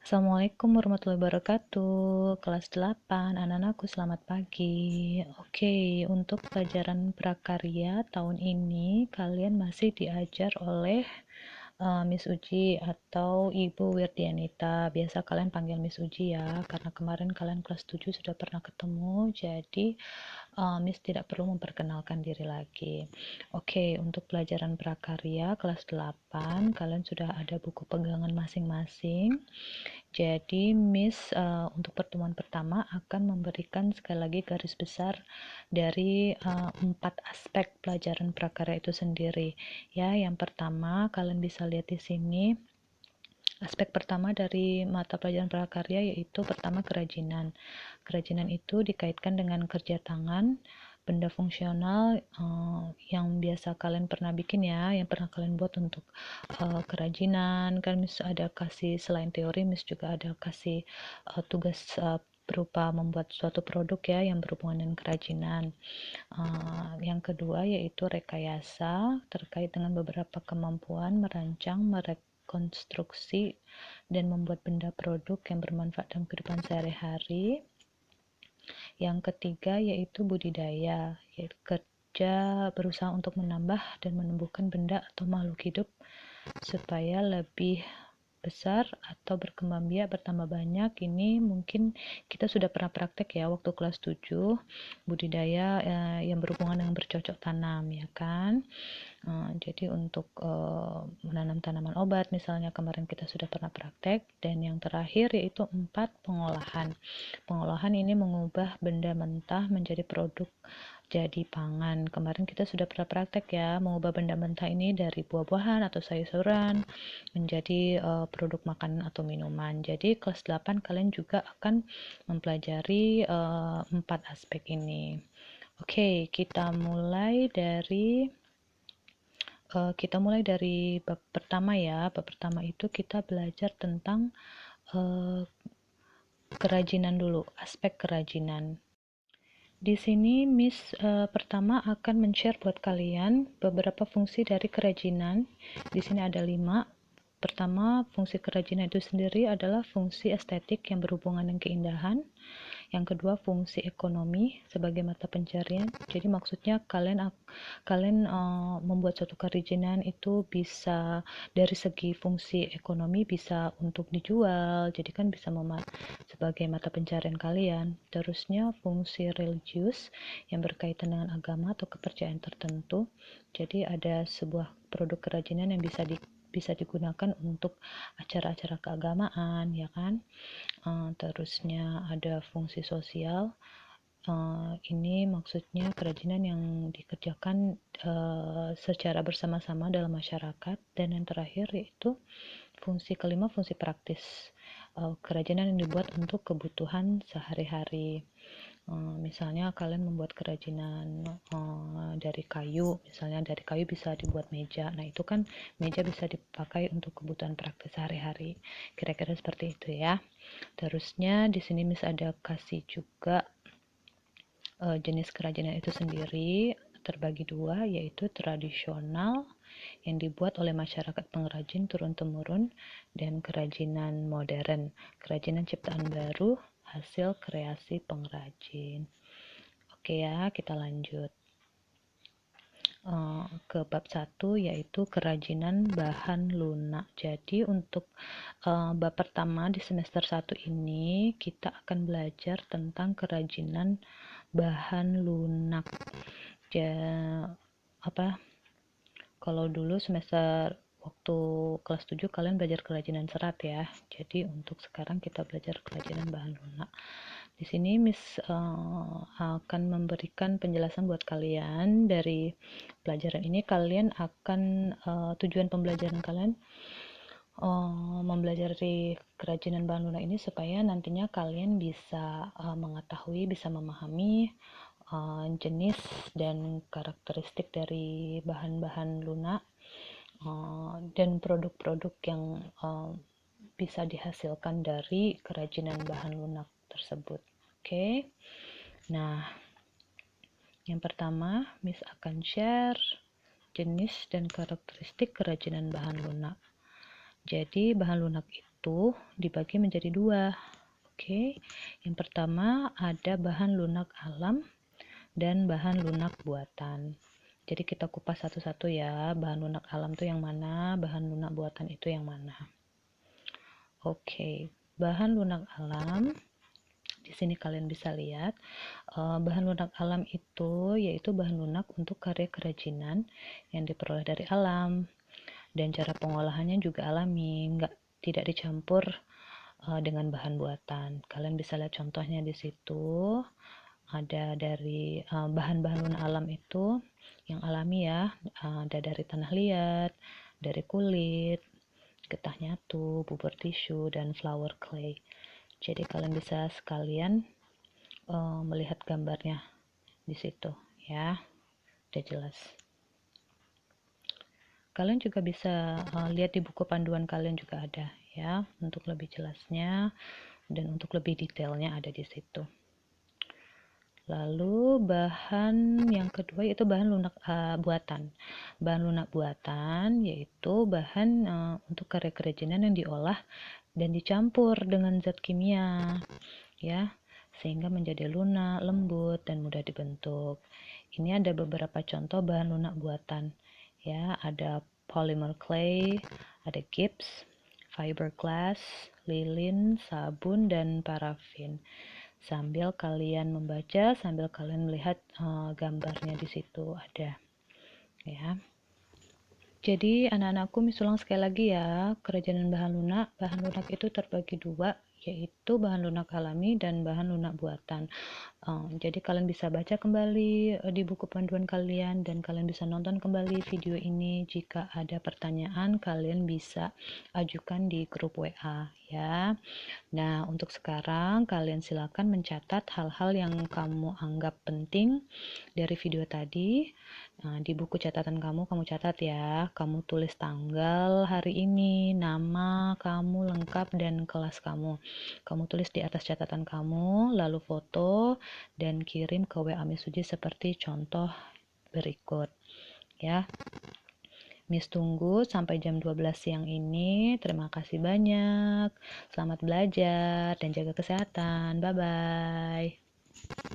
Assalamualaikum warahmatullahi wabarakatuh. Kelas 8, anak-anakku selamat pagi. Oke, untuk pelajaran prakarya tahun ini kalian masih diajar oleh Miss Uji atau Ibu Wirdianita. Biasa kalian panggil Miss Uji ya, karena kemarin kalian kelas 7 sudah pernah ketemu, jadi Miss tidak perlu memperkenalkan diri lagi. Oke, untuk pelajaran prakarya kelas 8, kalian sudah ada buku pegangan masing-masing. Jadi Miss untuk pertemuan pertama akan memberikan sekali lagi garis besar dari 4 aspek pelajaran prakarya itu sendiri. Ya, yang pertama kalian bisa lihat di sini. Aspek pertama dari mata pelajaran prakarya yaitu pertama kerajinan. Kerajinan itu dikaitkan dengan kerja tangan, benda fungsional yang biasa kalian pernah bikin ya, yang pernah kalian buat untuk kerajinan. Kan Miss ada kasih, selain teori Miss juga ada kasih tugas berupa membuat suatu produk ya yang berhubungan dengan kerajinan. Yang kedua yaitu rekayasa terkait dengan beberapa kemampuan merancang, merekonstruksi, dan membuat benda produk yang bermanfaat dalam kehidupan sehari-hari. Yang ketiga yaitu budidaya, yaitu kerja berusaha untuk menambah dan menumbuhkan benda atau makhluk hidup supaya lebih besar atau berkembang biak, bertambah banyak. Ini mungkin kita sudah pernah praktek ya waktu kelas 7 budidaya yang berhubungan dengan bercocok tanam ya kan. Jadi untuk menanam tanaman obat misalnya kemarin kita sudah pernah praktek. Dan yang terakhir yaitu 4 pengolahan. Pengolahan ini mengubah benda mentah menjadi produk jadi pangan. Kemarin kita sudah pernah praktek ya, mengubah benda mentah ini dari buah-buahan atau sayur-sayuran menjadi produk makanan atau minuman. Jadi kelas 8 kalian juga akan mempelajari 4 aspek ini. Oke, kita mulai dari bab pertama ya. Bab pertama itu kita belajar tentang kerajinan dulu, aspek kerajinan. Di sini Miss pertama akan men-share buat kalian beberapa fungsi dari kerajinan. Di sini ada 5. Pertama, fungsi kerajinan itu sendiri adalah fungsi estetik yang berhubungan dengan keindahan. Yang kedua, fungsi ekonomi sebagai mata pencarian. Jadi maksudnya kalian membuat suatu kerajinan itu bisa dari segi fungsi ekonomi, bisa untuk dijual, jadi kan bisa sebagai mata pencarian kalian. Terusnya fungsi religius yang berkaitan dengan agama atau kepercayaan tertentu. Jadi ada sebuah produk kerajinan yang bisa digunakan untuk acara-acara keagamaan ya kan. Terusnya ada fungsi sosial. Ini maksudnya kerajinan yang dikerjakan secara bersama-sama dalam masyarakat. Dan yang terakhir yaitu fungsi kelima, fungsi praktis. Kerajinan yang dibuat untuk kebutuhan sehari-hari. Misalnya kalian membuat kerajinan dari kayu, misalnya dari kayu bisa dibuat meja. Nah itu kan meja bisa dipakai untuk kebutuhan praktis sehari-hari. Kira-kira seperti itu ya. Terusnya di sini Miss ada kasih juga jenis kerajinan itu sendiri terbagi 2, yaitu tradisional yang dibuat oleh masyarakat pengrajin turun-temurun dan kerajinan modern, kerajinan ciptaan baru hasil kreasi pengrajin. Oke ya, kita lanjut ke bab 1 yaitu kerajinan bahan lunak. Jadi untuk bab pertama di semester 1 ini kita akan belajar tentang kerajinan bahan lunak. Kalau dulu semester waktu kelas 7 kalian belajar kerajinan serat ya. Jadi untuk sekarang kita belajar kerajinan bahan lunak. Di sini Miss akan memberikan penjelasan buat kalian. Dari pelajaran ini kalian akan tujuan pembelajaran kalian mempelajari kerajinan bahan lunak ini supaya nantinya kalian bisa mengetahui, bisa memahami jenis dan karakteristik dari bahan-bahan lunak dan produk-produk yang bisa dihasilkan dari kerajinan bahan lunak tersebut. Oke. Nah, yang pertama Miss akan share jenis dan karakteristik kerajinan bahan lunak. Jadi bahan lunak itu dibagi menjadi dua. Oke, yang pertama ada bahan lunak alam dan bahan lunak buatan. Jadi kita kupas satu-satu ya, bahan lunak alam itu yang mana, bahan lunak buatan itu yang mana. Oke, bahan lunak alam, di sini kalian bisa lihat, bahan lunak alam itu yaitu bahan lunak untuk karya kerajinan yang diperoleh dari alam, dan cara pengolahannya juga alami, tidak dicampur dengan bahan buatan. Kalian bisa lihat contohnya di situ. Ada dari bahan-bahan lunak alam itu yang alami ya, ada dari tanah liat, dari kulit, getah nyatu, bubur tisu, dan flower clay. Jadi kalian bisa sekalian melihat gambarnya di situ ya, udah jelas. Kalian juga bisa lihat di buku panduan kalian juga ada ya, untuk lebih jelasnya dan untuk lebih detailnya ada di situ. Lalu bahan yang kedua yaitu bahan lunak buatan. Bahan lunak buatan yaitu bahan untuk karya kerajinan yang diolah dan dicampur dengan zat kimia ya, sehingga menjadi lunak, lembut, dan mudah dibentuk. Ini ada beberapa contoh bahan lunak buatan ya, ada polymer clay, ada gips, fiberglass, lilin, sabun, dan parafin. Sambil kalian membaca, sambil kalian melihat gambarnya di situ ada ya. Jadi anak-anakku misulang sekali lagi ya, kerajinan bahan lunak itu terbagi dua, yaitu bahan lunak alami dan bahan lunak buatan. Jadi kalian bisa baca kembali di buku panduan kalian, dan kalian bisa nonton kembali video ini. Jika ada pertanyaan, kalian bisa ajukan di grup WA ya. Nah, untuk sekarang kalian silakan mencatat hal-hal yang kamu anggap penting dari video tadi. Nah, di buku catatan kamu catat ya, kamu tulis tanggal hari ini, nama kamu lengkap, dan kelas kamu. Kamu tulis di atas catatan kamu, lalu foto, dan kirim ke WA Miss Suji seperti contoh berikut ya. Miss tunggu sampai jam 12 siang ini. Terima kasih banyak. Selamat belajar dan jaga kesehatan. Bye-bye.